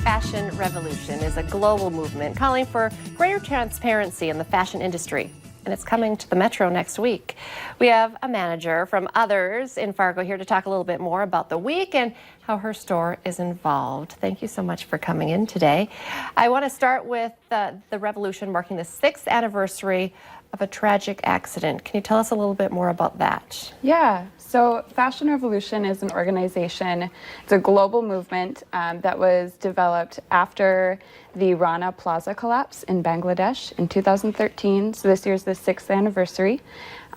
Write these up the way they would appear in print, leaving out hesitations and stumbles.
Fashion Revolution is a global movement calling for greater transparency in the fashion industry, and it's coming to the Metro next week. We have a manager from Others in Fargo here to talk a little bit more about the week and how her store is involved. Thank you so much for coming in today. I want to start with the revolution marking the 6th anniversary of a tragic accident. Can you tell us a little bit more about that? Yeah, so Fashion Revolution is an organization, it's a global movement that was developed after the Rana Plaza collapse in Bangladesh in 2013. So this year's the 6th anniversary.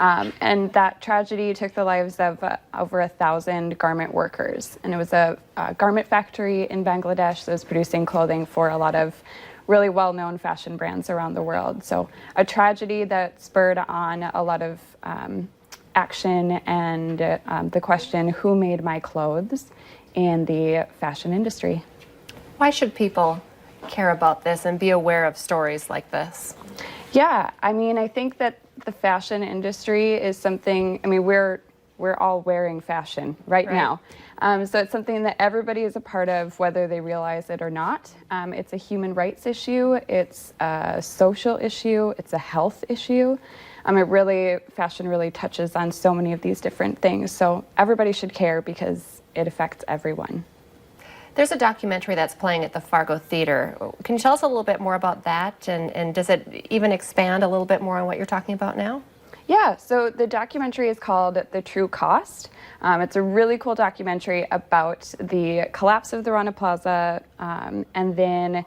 And that tragedy took the lives of over 1,000 garment workers. And it was a garment factory in Bangladesh that was producing clothing for a lot of really well-known fashion brands around the world. So a tragedy that spurred on a lot of action and the question, who made my clothes in the fashion industry? Why should people care about this and be aware of stories like this? Yeah, I mean, I think that the fashion industry is something, I mean, we're all wearing fashion right now. So it's something that everybody is a part of, whether they realize it or not. It's a human rights issue, it's a social issue, it's a health issue. Fashion really touches on so many of these different things. So everybody should care because it affects everyone. There's a documentary that's playing at the Fargo Theater. Can you tell us a little bit more about that? And does it even expand a little bit more on what you're talking about now? Yeah, so the documentary is called The True Cost. It's a really cool documentary about the collapse of the Rana Plaza and then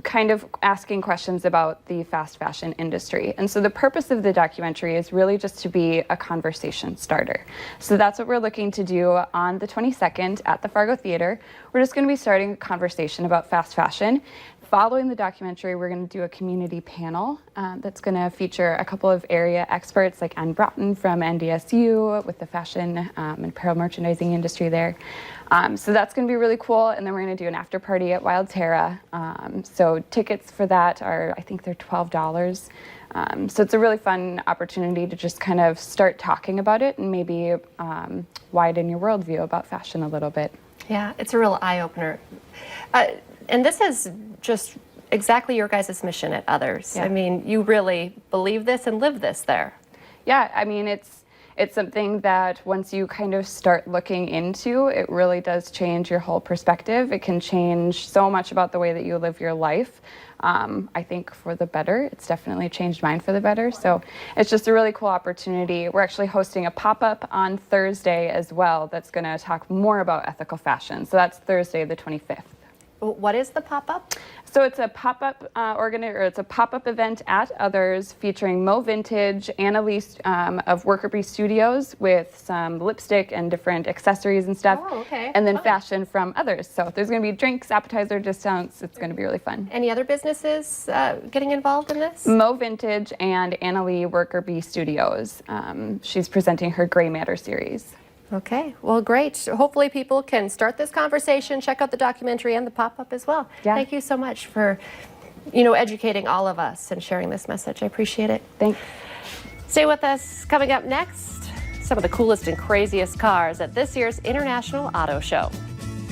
kind of asking questions about the fast fashion industry. And so the purpose of the documentary is really just to be a conversation starter. So that's what we're looking to do on the 22nd at the Fargo Theater. We're just going to be starting a conversation about fast fashion. Following the documentary, we're going to do a community panel that's going to feature a couple of area experts like Ann Broughton from NDSU with the fashion and apparel merchandising industry there. So that's going to be really cool. And then we're going to do an after party at Wild Terra. So tickets for that are, I think they're $12. So it's a really fun opportunity to just kind of start talking about it and maybe widen your worldview about fashion a little bit. Yeah, it's a real eye-opener. And this is just exactly your guys' mission at Others. Yeah. I mean, you really believe this and live this there. Yeah, I mean, it's something that once you kind of start looking into, it really does change your whole perspective. It can change so much about the way that you live your life. I think for the better. It's definitely changed mine for the better. So it's just a really cool opportunity. We're actually hosting a pop-up on Thursday as well that's going to talk more about ethical fashion. So that's Thursday the 25th. What is the pop-up? So it's a pop-up it's a pop-up event at Others featuring Mo Vintage, Annalise of Worker Bee Studios with some lipstick and different accessories and stuff. Oh, okay. And then fashion from Others. So there's going to be drinks, appetizer discounts. It's going to be really fun. Any other businesses getting involved in this? Mo Vintage and Annalise Worker Bee Studios. She's presenting her Gray Matter series. Okay, well, great. Hopefully people can start this conversation, check out the documentary and the pop-up as well. Yeah. Thank you so much for, educating all of us and sharing this message. I appreciate it. Thanks. Stay with us. Coming up next, some of the coolest and craziest cars at this year's International Auto Show.